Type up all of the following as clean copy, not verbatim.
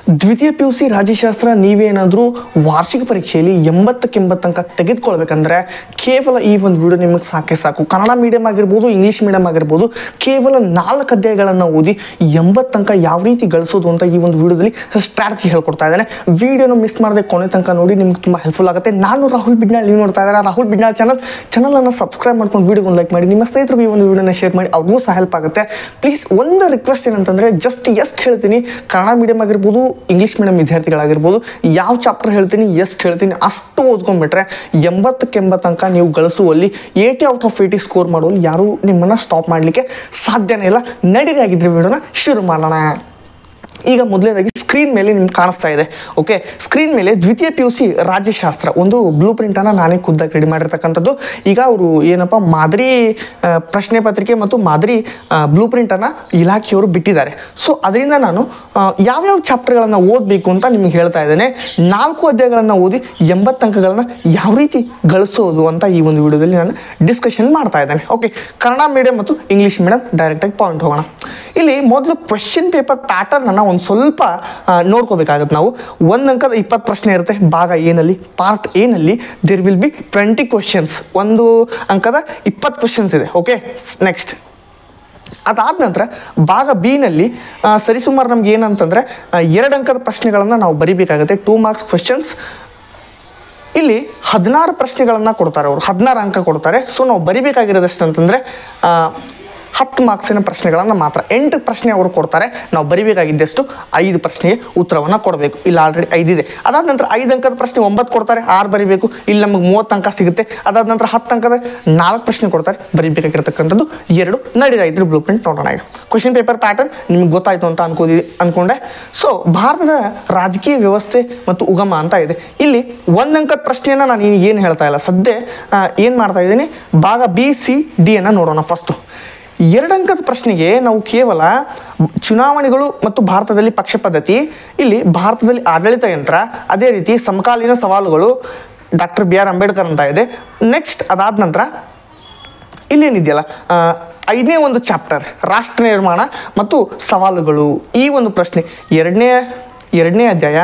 ದ್ವಿತೀಯ PUC ರಾಜ್ಯಶಾಸ್ತ್ರ ನೀವೇನಾದರೂ ವಾರ್ಷಿಕ ಪರೀಕ್ಷೆಯಲ್ಲಿ 80ಕ್ಕೆ 80 ಅಂಕ ತೆಗೆದುಕೊಳ್ಬೇಕಂದ್ರೆ ಕೇವಲ ಈ ಒಂದು ವಿಡಿಯೋ ನಿಮಗೆ ಸಾಕೆ ಸಾಕು. ಕನ್ನಡ ಮೀಡಿಯಂ ಆಗಿರ್ಬೋದು, ಇಂಗ್ಲೀಷ್ ಮೀಡಿಯಂ ಆಗಿರ್ಬೋದು, ಕೇವಲ 4 ಅಧ್ಯಾಯಗಳನ್ನು ಓದಿ 80 ಅಂಕ ಯಾವ ರೀತಿ ಗಳಿಸೋದು ಅಂತ ಈ ಒಂದು ವಿಡಿಯೋದಲ್ಲಿ ಸ್ಟ್ರಾಟಜಿ ಹೇಳ್ಕೊಡ್ತಾ ಇದ್ದಾನೆ. ವಿಡಿಯೋನ ಮಿಸ್ ಮಾಡದೆ ಕೊನೆ ತನಕ ನೋಡಿ, ನಿಮ್ಗೆ ತುಂಬ ಹೆಲ್ಪ್ಫುಲ್ ಆಗುತ್ತೆ. ನಾನು ರಾಹುಲ್ ಬಿಡ್ನಾಳ್, ನೀವು ನೋಡ್ತಾ ಇದ್ದಾರೆ ರಾಹುಲ್ ಬಿಡ್ನಾಳ್ ಚಾನಲನ್ನು ಸಬ್ಸ್ಕ್ರೈಬ್ ಮಾಡ್ಕೊಂಡು ವಿಡಿಯೋಗೊಂದು ಲೈಕ್ ಮಾಡಿ, ನಿಮ್ಮ ಸ್ನೇಹಿತರಿಗೆ ಈ ಒಂದು ವಿಡಿಯೋನ ಶೇರ್ ಮಾಡಿ, ಅವ್ರಿಗೂ ಸಹ ಹೆಲ್ಪ್ ಆಗುತ್ತೆ. ಪ್ಲೀಸ್ ಒಂದು ರಿಕ್ವೆಸ್ಟ್ ಏನಂತಂದರೆ, ಜಸ್ಟ್ ಎಷ್ಟು ಹೇಳ್ತೀನಿ, ಕನ್ನಡ ಮೀಡಿಯಂ ಆಗಿರ್ಬೋದು, ಇಂಗ್ಲೀಷ್ ಮೀಡಿಯಂ ವಿದ್ಯಾರ್ಥಿಗಳಾಗಿರ್ಬೋದು, ಯಾವ ಚಾಪ್ಟರ್ ಹೇಳ್ತೀನಿ ಎಷ್ಟು ಹೇಳ್ತೀನಿ ಅಷ್ಟು ಓದ್ಕೊಂಡ್ಬಿಟ್ರೆ 80ಕ್ಕೆ 80 ಅಂಕ ನೀವು ಗಳಿಸುವಲ್ಲಿ 80 ಔಟ್ ಆಫ್ 80 ಸ್ಕೋರ್ ಮಾಡುವಲ್ಲಿ ಯಾರೂ ನಿಮ್ಮನ್ನು ಸ್ಟಾಪ್ ಮಾಡಲಿಕ್ಕೆ ಸಾಧ್ಯನೇ ಇಲ್ಲ. ನಡೀರಿ, ಆಗಿದ್ರೆ ವಿಡಿಯೋನ ಶುರು ಮಾಡೋಣ. ಈಗ ಮೊದಲನೇದಾಗಿ ಸ್ಕ್ರೀನ್ ಮೇಲೆ ನಿಮ್ಗೆ ಕಾಣಿಸ್ತಾ ಇದೆ. ಓಕೆ, ಸ್ಕ್ರೀನ್ ಮೇಲೆ ದ್ವಿತೀಯ PUC ರಾಜ್ಯಶಾಸ್ತ್ರ ಒಂದು ಬ್ಲೂ ಪ್ರಿಂಟನ್ನು ನಾನೇ ಖುದ್ದಾಗಿ ರೆಡಿ ಮಾಡಿರ್ತಕ್ಕಂಥದ್ದು. ಈಗ ಅವರು ಏನಪ್ಪ ಮಾದರಿ ಪ್ರಶ್ನೆ ಪತ್ರಿಕೆ ಮತ್ತು ಮಾದರಿ ಬ್ಲೂ ಪ್ರಿಂಟನ್ನು ಇಲಾಖೆಯವರು ಬಿಟ್ಟಿದ್ದಾರೆ. ಸೊ ಅದರಿಂದ ನಾನು ಯಾವ್ಯಾವ ಚಾಪ್ಟರ್ಗಳನ್ನು ಓದಬೇಕು ಅಂತ ನಿಮ್ಗೆ ಹೇಳ್ತಾ ಇದ್ದೇನೆ. 4 ಅಧ್ಯಾಯಗಳನ್ನು ಓದಿ 80 ಅಂಕಗಳನ್ನು ಯಾವ ರೀತಿ ಗಳಿಸೋದು ಅಂತ ಈ ಒಂದು ವಿಡಿಯೋದಲ್ಲಿ ನಾನು ಡಿಸ್ಕಷನ್ ಮಾಡ್ತಾ ಇದ್ದೇನೆ. ಓಕೆ, ಕನ್ನಡ ಮೀಡಿಯಂ ಮತ್ತು ಇಂಗ್ಲೀಷ್ ಮೀಡಿಯಂ ಡೈರೆಕ್ಟಾಗಿ ಪಾಯಿಂಟ್ ಹೋಗೋಣ. ಇಲ್ಲಿ ಮೊದಲು ಕ್ವೆಶ್ಚನ್ ಪೇಪರ್ ಪ್ಯಾಟರ್ನನ್ನು ಒಂದು ಸ್ವಲ್ಪ ನೋಡ್ಕೋಬೇಕಾಗುತ್ತೆ ನಾವು. 1 ಅಂಕದ 20 ಪ್ರಶ್ನೆ ಇರುತ್ತೆ ಭಾಗ ಎನಲ್ಲಿ. ಪಾರ್ಟ್ ಎನಲ್ಲಿ ದೇರ್ ವಿಲ್ ಬಿ 20 ಕ್ವೆಶನ್ಸ್. 1 ಅಂಕದ 20 ಕ್ವೆಶನ್ಸ್ ಇದೆ. ಓಕೆ, ನೆಕ್ಸ್ಟ್ ಅದಾದ ನಂತರ ಭಾಗ ಬಿನಲ್ಲಿ ಸರಿಸುಮಾರು ನಮ್ಗೆ ಏನಂತಂದರೆ 2 ಅಂಕದ ಪ್ರಶ್ನೆಗಳನ್ನು ನಾವು ಬರಿಬೇಕಾಗುತ್ತೆ. 2 ಮಾರ್ಕ್ಸ್ ಕ್ವೆಶನ್ಸ್. ಇಲ್ಲಿ 16 ಪ್ರಶ್ನೆಗಳನ್ನು ಕೊಡ್ತಾರೆ ಅವರು, 16 ಅಂಕ ಕೊಡ್ತಾರೆ. ಸೊ ನಾವು ಬರಿಬೇಕಾಗಿರೋದಷ್ಟು ಅಂತಂದರೆ 10 ಮಾರ್ಕ್ಸಿನ ಪ್ರಶ್ನೆಗಳನ್ನು ಮಾತ್ರ. 8 ಪ್ರಶ್ನೆ ಅವರು ಕೊಡ್ತಾರೆ, ನಾವು ಬರಿಬೇಕಾಗಿದ್ದಷ್ಟು 5 ಪ್ರಶ್ನೆಗೆ ಉತ್ತರವನ್ನು ಕೊಡಬೇಕು. ಇಲ್ಲಿ ಆಲ್ರೆಡಿ 5 ಇದೆ. ಅದಾದ ನಂತರ 5 ಅಂಕದ ಪ್ರಶ್ನೆ 9 ಕೊಡ್ತಾರೆ, 6 ಬರಿಬೇಕು. ಇಲ್ಲಿ ನಮಗೆ 30 ಅಂಕ ಸಿಗುತ್ತೆ. ಅದಾದ ನಂತರ 10 ಅಂಕದ 4 ಪ್ರಶ್ನೆ ಕೊಡ್ತಾರೆ, ಬರಿಬೇಕಾಗಿರ್ತಕ್ಕಂಥದ್ದು 2. ನಡೀರ ಇದ್ರ ಬ್ಲೂ ಪ್ರಿಂಟ್ ನೋಡೋಣ. ಈಗ ಕ್ವೆಶ್ಚನ್ ಪೇಪರ್ ಪ್ಯಾಟರ್ನ್ ನಿಮ್ಗೆ ಗೊತ್ತಾಯಿತು ಅಂತ ಅನ್ಕೊಂಡೆ. ಸೊ ಭಾರತದ ರಾಜಕೀಯ ವ್ಯವಸ್ಥೆ ಮತ್ತು ಉಗಮ ಅಂತ ಇದೆ. ಇಲ್ಲಿ 1 ಅಂಕದ ಪ್ರಶ್ನೆಯನ್ನು ನಾನು ಏನು ಹೇಳ್ತಾ ಇಲ್ಲ, ಸದ್ಯ ಏನು ಮಾಡ್ತಾ ಇದ್ದೀನಿ, ಭಾಗ BCD ನೋಡೋಣ. ಫಸ್ಟು 2 ಅಂಕದ ಪ್ರಶ್ನೆಗೆ ನಾವು ಕೇವಲ ಚುನಾವಣೆಗಳು ಮತ್ತು ಭಾರತದಲ್ಲಿ ಪಕ್ಷ ಪದ್ಧತಿ, ಇಲ್ಲಿ ಭಾರತದಲ್ಲಿ ಆಡಳಿತ ಯಂತ್ರ, ಅದೇ ರೀತಿ ಸಮಕಾಲೀನ ಸವಾಲುಗಳು, ಡಾಕ್ಟರ್ BR ಅಂಬೇಡ್ಕರ್ ಅಂತ ಇದೆ. ನೆಕ್ಸ್ಟ್ ಅದಾದ ನಂತರ ಇಲ್ಲೇನಿದೆಯಲ್ಲ 5ನೇ ಒಂದು ಚಾಪ್ಟರ್ ರಾಷ್ಟ್ರ ನಿರ್ಮಾಣ ಮತ್ತು ಸವಾಲುಗಳು. ಈ ಒಂದು ಪ್ರಶ್ನೆ ಎರಡನೇ ಅಧ್ಯಾಯ,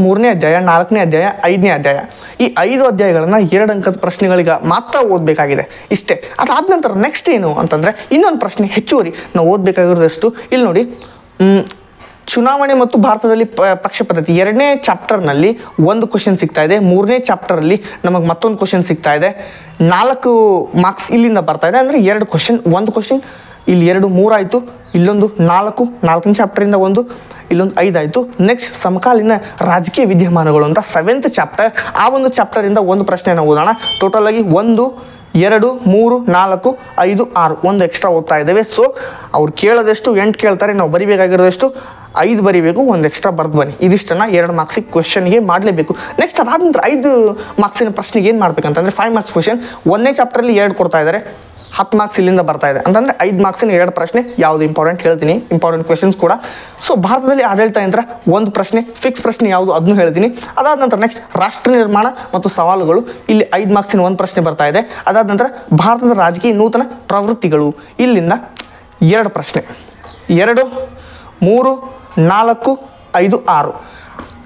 3ನೇ ಅಧ್ಯಾಯ, 4ನೇ ಅಧ್ಯಾಯ, 5ನೇ ಅಧ್ಯಾಯ. ಈ 5 ಅಧ್ಯಾಯಗಳನ್ನು 2 ಅಂಕದ ಪ್ರಶ್ನೆಗಳಿಗೆ ಮಾತ್ರ ಓದಬೇಕಾಗಿದೆ, ಇಷ್ಟೇ. ಅದಾದ ನಂತರ ನೆಕ್ಸ್ಟ್ ಏನು ಅಂತಂದರೆ ಇನ್ನೊಂದು ಪ್ರಶ್ನೆ ಹೆಚ್ಚುವರಿ ನಾವು ಓದಬೇಕಾಗಿರೋದಷ್ಟು. ಇಲ್ಲಿ ನೋಡಿ, ಚುನಾವಣೆ ಮತ್ತು ಭಾರತದಲ್ಲಿ ಪಕ್ಷ ಪದ್ಧತಿ 2ನೇ ಚಾಪ್ಟರ್ನಲ್ಲಿ 1 ಕ್ವಶನ್ ಸಿಗ್ತಾ ಇದೆ. 3ನೇ ಚಾಪ್ಟರಲ್ಲಿ ನಮಗೆ ಮತ್ತೊಂದು ಕ್ವಶನ್ ಸಿಗ್ತಾ ಇದೆ. 4 ಮಾರ್ಕ್ಸ್ ಇಲ್ಲಿಂದ ಬರ್ತಾ ಇದೆ. ಅಂದರೆ 2 ಕ್ವಶನ್, 1 ಕ್ವಶನ್ ಇಲ್ಲಿ 2, 3 ಆಯಿತು. ಇಲ್ಲೊಂದು 4ನೇ ಚಾಪ್ಟರಿಂದ 1, ಇಲ್ಲೊಂದು 5 ಆಯಿತು. ನೆಕ್ಸ್ಟ್ ಸಮಕಾಲೀನ ರಾಜಕೀಯ ವಿದ್ಯಮಾನಗಳು ಅಂತ 7th ಚಾಪ್ಟರ್. ಆ ಒಂದು ಚಾಪ್ಟರಿಂದ 1 ಪ್ರಶ್ನೆಯನ್ನು ಓದೋಣ. ಟೋಟಲ್ ಆಗಿ 1, 2, 3, 4, 5, 6 1 ಎಕ್ಸ್ಟ್ರಾ ಓದ್ತಾ ಇದ್ದೇವೆ. ಸೊ ಅವ್ರು ಕೇಳೋದೆಷ್ಟು 8 ಕೇಳ್ತಾರೆ, ನಾವು ಬರಿಬೇಕಾಗಿರೋದಷ್ಟು 5 ಬರಿಬೇಕು, 1 ಎಕ್ಸ್ಟ್ರಾ ಬರ್ದು ಬನ್ನಿ. ಇದಿಷ್ಟನ್ನು 2 ಮಾರ್ಕ್ಸಿಗೆ ಕ್ವೆಶನ್ಗೆ ಮಾಡಲೇಬೇಕು. ನೆಕ್ಸ್ಟ್ ಅದಾದ ನಂತರ 5 ಮಾರ್ಕ್ಸಿನ ಪ್ರಶ್ನೆಗೆ ಏನು ಮಾಡಬೇಕಂತಂದರೆ 5 ಮಾರ್ಕ್ಸ್ ಕ್ವೆಶನ್. 1ನೇ ಚಾಪ್ಟರಲ್ಲಿ 2 ಕೊಡ್ತಾ ಇದ್ದಾರೆ, 10 ಮಾರ್ಕ್ಸ್ ಇಲ್ಲಿಂದ ಬರ್ತಾ ಇದೆ. ಅಂತಂದರೆ 5 ಮಾರ್ಕ್ಸಿನ 2 ಪ್ರಶ್ನೆ. ಯಾವುದು ಇಂಪಾರ್ಟೆಂಟ್ ಹೇಳ್ತೀನಿ, ಇಂಪಾರ್ಟೆಂಟ್ ಕ್ವೆಶನ್ಸ್ ಕೂಡ. ಸೊ ಭಾರತದಲ್ಲಿ ಆಡಳಿತ ಯಂತ್ರ 1 ಪ್ರಶ್ನೆ, ಫಿಕ್ಸ್ ಪ್ರಶ್ನೆ ಯಾವುದು ಅದನ್ನು ಹೇಳ್ತೀನಿ. ಅದಾದ ನಂತರ ನೆಕ್ಸ್ಟ್ ರಾಷ್ಟ್ರ ನಿರ್ಮಾಣ ಮತ್ತು ಸವಾಲುಗಳು, ಇಲ್ಲಿ 5 ಮಾರ್ಕ್ಸಿನ 1 ಪ್ರಶ್ನೆ ಬರ್ತಾ ಇದೆ. ಅದಾದ ನಂತರ ಭಾರತದ ರಾಜಕೀಯ ನೂತನ ಪ್ರವೃತ್ತಿಗಳು, ಇಲ್ಲಿಂದ 2 ಪ್ರಶ್ನೆ. 2, 3, 4, 5, 6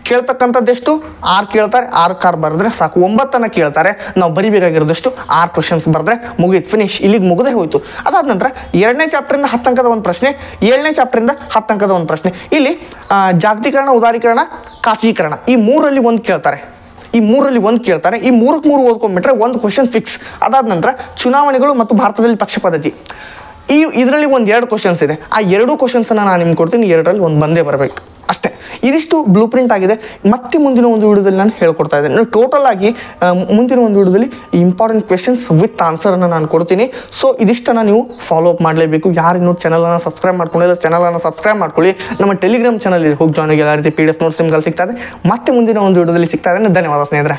ಕೇಳ್ತಕ್ಕಂಥದ್ದೆಷ್ಟು 6 ಕೇಳ್ತಾರೆ. 6 ಬರೆದ್ರೆ ಸಾಕು. 9 ಕೇಳ್ತಾರೆ, ನಾವು ಬರಿಬೇಕಾಗಿರೋದಷ್ಟು 6 ಕ್ವಶನ್ಸ್ ಬರೆದ್ರೆ ಮುಗೀತು, ಫಿನಿಶ್. ಇಲ್ಲಿಗೆ ಮುಗದೇ ಹೋಯಿತು. ಅದಾದ ನಂತರ 2ನೇ ಚಾಪ್ಟರಿಂದ 10 ಅಂಕದ 1 ಪ್ರಶ್ನೆ, 7ನೇ ಚಾಪ್ಟರಿಂದ 10 ಅಂಕದ 1 ಪ್ರಶ್ನೆ. ಇಲ್ಲಿ ಜಾಗತೀಕರಣ, ಉದಾರೀಕರಣ, ಖಾಸಗೀಕರಣ, ಈ 3ರಲ್ಲಿ 1 ಕೇಳ್ತಾರೆ. ಈ 3ಕ್ಕೆ 3 ಓದ್ಕೊಂಡ್ಬಿಟ್ರೆ 1 ಕ್ವಶನ್ ಫಿಕ್ಸ್. ಅದಾದ ನಂತರ ಚುನಾವಣೆಗಳು ಮತ್ತು ಭಾರತದಲ್ಲಿ ಪಕ್ಷ ಪದ್ಧತಿ, ಇದರಲ್ಲಿ 2 ಕ್ವಶನ್ಸ್ ಇದೆ. ಆ 2 ಕ್ವಶನ್ಸನ್ನು ನಾನು ನಿಮ್ಗೆ ಕೊಡ್ತೀನಿ, 2ರಲ್ಲಿ 1 ಬಂದೇ ಬರಬೇಕು, ಅಷ್ಟೇ. ಇದಿಷ್ಟು ಬ್ಲೂ ಪ್ರಿಂಟ್ ಆಗಿದೆ. ಮತ್ತೆ ಮುಂದಿನ ಒಂದು ವಿಡಿಯೋದಲ್ಲಿ ನಾನು ಹೇಳ್ಕೊಡ್ತಾ ಇದ್ದೇನೆ. ಟೋಟಲ್ ಆಗಿ ಮುಂದಿನ ಒಂದು ವಿಡಿಯೋದಲ್ಲಿ ಇಂಪಾರ್ಟೆಂಟ್ ಕ್ವೆಶನ್ಸ್ ವಿತ್ ಆನ್ಸರನ್ನು ನಾನು ಕೊಡ್ತೀನಿ. ಸೊ ಇದಿಷ್ಟನ್ನು ನೀವು ಫಾಲೋ ಅಪ್ ಮಾಡಲೇಬೇಕು. ಯಾರು ಇನ್ನೂ ಚಾನಲನ್ನು ಸಬ್ಸ್ಕ್ರೈಬ್ ಮಾಡ್ಕೊಂಡಿಲ್ಲ, ಚಾನಲನ್ನು ಸಬ್ಸ್ಕ್ರೈಬ್ ಮಾಡ್ಕೊಳ್ಳಿ. ನಮ್ಮ ಟೆಲಿಗ್ರಾಮ್ ಚಾನಲ್ ಇದೆ, ಹೋಗಿ ಜಾಯ್ನ್ ಆಗಿ. ಎಲ್ಲ ರೀತಿ PDF ನೋಟ್ಸ್ ನಿಮ್ಗೆ ಸಿಗ್ತಾ ಇದೆ. ಮತ್ತೆ ಮುಂದಿನ ಒಂದು ವಿಡಿಯೋದಲ್ಲಿ ಸಿಗ್ತಾ ಇದ್ದೇನೆ. ಧನ್ಯವಾದ ಸ್ನೇಹಿತರೆ.